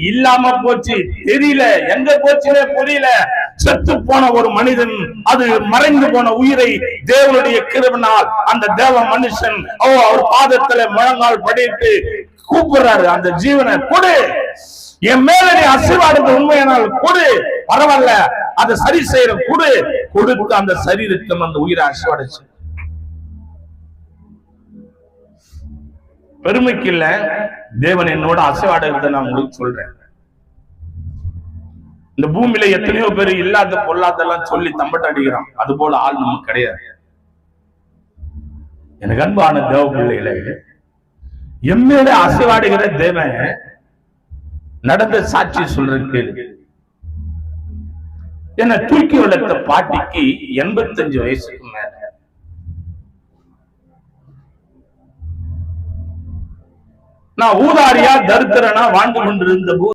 இல்லாம போச்சு, தெரியல, எங்க போச்சுன்னே புரியல. செத்து போன ஒரு மனிதன், அது மறைந்து போன உயிரை தேவனுடைய கிருபையினால் அந்த தேவ மனுஷன் அவர் பாதத்துல முழங்கால் படிட்டு கூப்பிடுறாரு, அந்த ஜீவனை கொடு, என் மேல நீ ஆசீர்வாதம் உண்மையானால் கொடு, பரவாயில்ல, அதை சரி செய்யற கொடு. கொடுத்து அந்த சரீரத்தை அந்த உயிரை ஆசீர்வாதிச்சு. பெருமைக்கு இல்ல, தேவன் என்னோட ஆசீர்வாதத்தை நான் உங்களுக்கு சொல்றேன். இந்த பூமியில எத்தனையோ பேர் இல்லாத பொல்லாதெல்லாம் சொல்லி தம்பட்ட அடிக்கிறான், அது போல ஆள் நமக்கு கிடையாது. எனக்கு அன்பான தேவ பிள்ளைகளே, எம்மேல ஆசீர்வாடுகிற தேவன் நடந்த சாட்சி சொல்றதுக்கு, என்ன தூக்கி வளர்த்த பாட்டிக்கு 85 வயசுக்கு மேல. நான் ஊதாரியா தரித்திரனா வாழ்ந்து கொண்டிருந்த போது